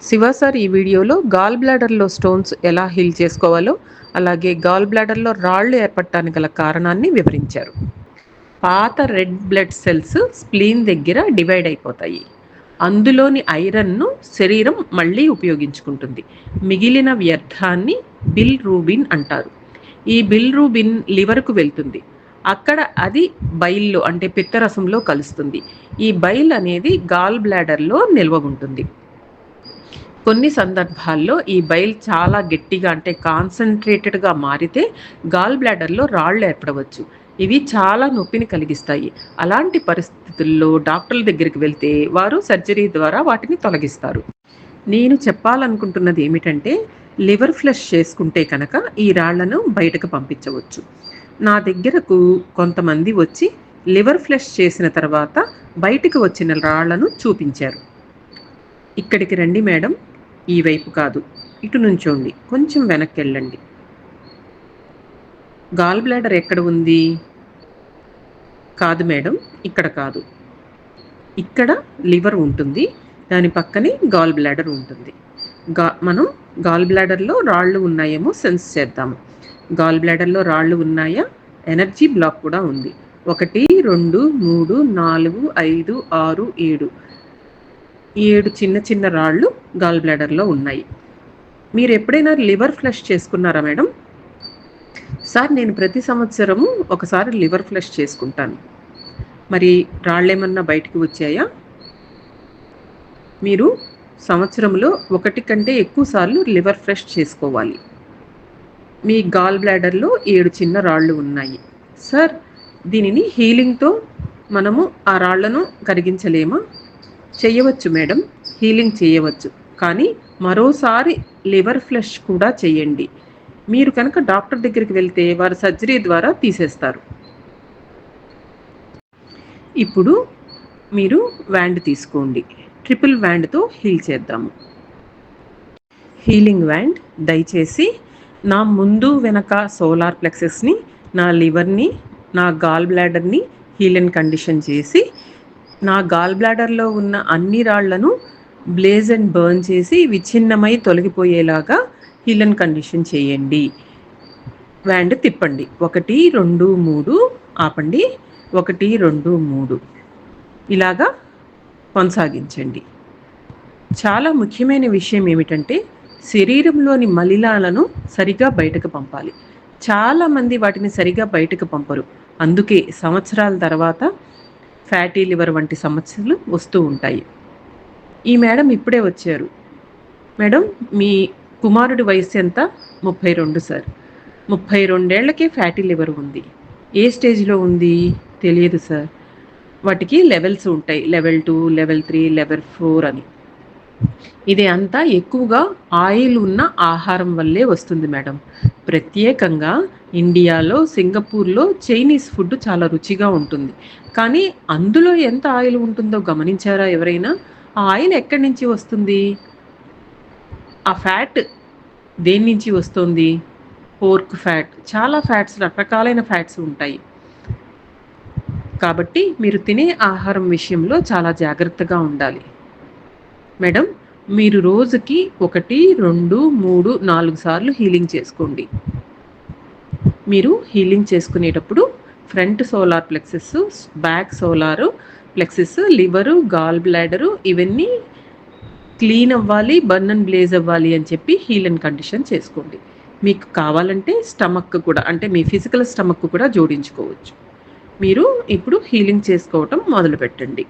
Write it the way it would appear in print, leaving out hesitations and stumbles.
Shiva sir ఈ వీడియోలో gall బ్లాడర్లో stones ఎలా హీల్ చేసుకోవాలో, అలాగే గాల్ బ్లాడర్లో రాళ్లు ఏర్పడటానికి గల కారణాన్ని వివరించారు. పాత రెడ్ బ్లడ్ సెల్స్ స్ప్లీన్ దగ్గర డివైడ్ అయిపోతాయి. అందులోని ఐరన్ను శరీరం మళ్ళీ ఉపయోగించుకుంటుంది. మిగిలిన వ్యర్థాన్ని బిల్ రూబిన్ అంటారు. ఈ బిల్ రూబిన్ లివర్కు వెళ్తుంది. అక్కడ అది బైల్లో అంటే పిత్తరసంలో కలుస్తుంది. ఈ బైల్ అనేది గాల్ బ్లాడర్లో నిల్వ ఉంటుంది. కొన్ని సందర్భాల్లో ఈ బైల్ చాలా గట్టిగా అంటే కాన్సన్ట్రేటెడ్గా మారితే గాల్ బ్లాడర్లో రాళ్ళు ఏర్పడవచ్చు. ఇవి చాలా నొప్పిని కలిగిస్తాయి. అలాంటి పరిస్థితుల్లో డాక్టర్ల దగ్గరికి వెళ్తే వారు సర్జరీ ద్వారా వాటిని తొలగిస్తారు. నేను చెప్పాలనుకుంటున్నది ఏమిటంటే, లివర్ ఫ్లష్ చేసుకుంటే కనుక ఈ రాళ్లను బయటకు పంపించవచ్చు. నా దగ్గరకు కొంతమంది వచ్చి లివర్ ఫ్లష్ చేసిన తర్వాత బయటకు వచ్చిన రాళ్లను చూపించారు. ఇక్కడికి రండి మేడం, ఈ వైపు కాదు, ఇటు నుంచోండి, కొంచెం వెనక్కి వెళ్ళండి. గాల్ బ్లాడర్ ఎక్కడ ఉంది? కాదు మేడం, ఇక్కడ కాదు, ఇక్కడ లివర్ ఉంటుంది, దాని పక్కనే గాల్ బ్లాడర్ ఉంటుంది. మనం గాల్ బ్లాడర్లో రాళ్ళు ఉన్నాయేమో సెన్స్ చేద్దాము. గాల్ బ్లాడర్లో రాళ్ళు ఉన్నాయా? ఎనర్జీ బ్లాక్ కూడా ఉంది. 1 2 3 4 5 6 7 7 చిన్న చిన్న రాళ్ళు గాల్ బ్లాడర్లో ఉన్నాయి. మీరు ఎప్పుడైనా లివర్ ఫ్లష్ చేసుకున్నారా మేడం? సార్, నేను ప్రతి సంవత్సరము ఒకసారి లివర్ ఫ్లష్ చేసుకుంటాను. మరి రాళ్ళేమన్నా బయటికి వచ్చాయా? మీరు సంవత్సరంలో 1 కంటే ఎక్కువ సార్లు లివర్ ఫ్లష్ చేసుకోవాలి. మీ గాల్ బ్లాడర్లో 7 చిన్న రాళ్ళు ఉన్నాయి. సార్, దీనిని హీలింగ్తో మనము ఆ రాళ్లను కరిగించలేమా? చేయవచ్చు మేడం, హీలింగ్ చేయవచ్చు. కానీ మరోసారి లివర్ ఫ్లష్ కూడా చేయండి. మీరు కనుక డాక్టర్ దగ్గరికి వెళ్తే వారు సర్జరీ ద్వారా తీసేస్తారు. ఇప్పుడు మీరు వ్యాండ్ తీసుకోండి. ట్రిపుల్ వ్యాండ్తో హీల్ చేద్దాము. హీలింగ్ వ్యాండ్ దయచేసి నా ముందు వెనక సోలార్ ప్లెక్సెస్ని, నా లివర్ని, నా గాల్ బ్లాడర్ని హీల్ అండ్ కండిషన్ చేసి, నా గాల్ బ్లాడర్లో ఉన్న అన్ని రాళ్లను బ్లేజ్ అండ్ బర్న్ చేసి విచ్ఛిన్నమై తొలగిపోయేలాగా హీల్ అండ్ కండిషన్ చేయండి. వ్యాండ్ తిప్పండి. 1 2 3 ఆపండి. 1 2 3 ఇలాగా కొనసాగించండి. చాలా ముఖ్యమైన విషయం ఏమిటంటే, శరీరంలోని మలినాలను సరిగా బయటకు పంపాలి. చాలామంది వాటిని సరిగా బయటకు పంపరు. అందుకే సంవత్సరాల తర్వాత ఫ్యాటీ లివర్ వంటి సమస్యలు వస్తూ ఉంటాయి. ఈ మేడం ఇప్పుడే వచ్చారు. మేడం, మీ కుమారుడి వయసు ఎంత? 32 సార్. 32 ఏళ్లకే ఫ్యాటీ లివర్ ఉంది. ఏ స్టేజ్లో ఉంది? తెలియదు సార్. వాటికి లెవెల్స్ ఉంటాయి, లెవెల్ 2, లెవెల్ 3, లెవెల్ 4 అని. ఇది అంతా ఎక్కువగా ఆయిల్ ఉన్న ఆహారం వల్లే వస్తుంది మేడం. ప్రత్యేకంగా ఇండియాలో, సింగపూర్లో చైనీస్ ఫుడ్ చాలా రుచిగా ఉంటుంది. కానీ అందులో ఎంత ఆయిల్ ఉంటుందో గమనించారా ఎవరైనా? ఆ ఆయిల్ ఎక్కడి నుంచి వస్తుంది? ఆ ఫ్యాట్ దేని నుంచి వస్తుంది? Pork fat. చాలా ఫ్యాట్స్, రకరకాలైన ఫ్యాట్స్ ఉంటాయి. కాబట్టి మీరు తినే ఆహారం విషయంలో చాలా జాగ్రత్తగా ఉండాలి. మేడం, మీరు రోజుకి 1 2 3 4 సార్లు హీలింగ్ చేసుకోండి. మీరు హీలింగ్ చేసుకునేటప్పుడు front solar plexus, back solar plexus, liver, gall bladder ఇవన్నీ క్లీన్ అవ్వాలి, బర్న్ అండ్ బ్లేజ్ అవ్వాలి అని చెప్పి హీల్ అండ్ కండిషన్ చేసుకోండి. మీకు కావాలంటే స్టమక్ కూడా, అంటే మీ ఫిజికల్ స్టమక్ కూడా జోడించుకోవచ్చు. మీరు ఇప్పుడు హీలింగ్ చేసుకోవటం మొదలు పెట్టండి.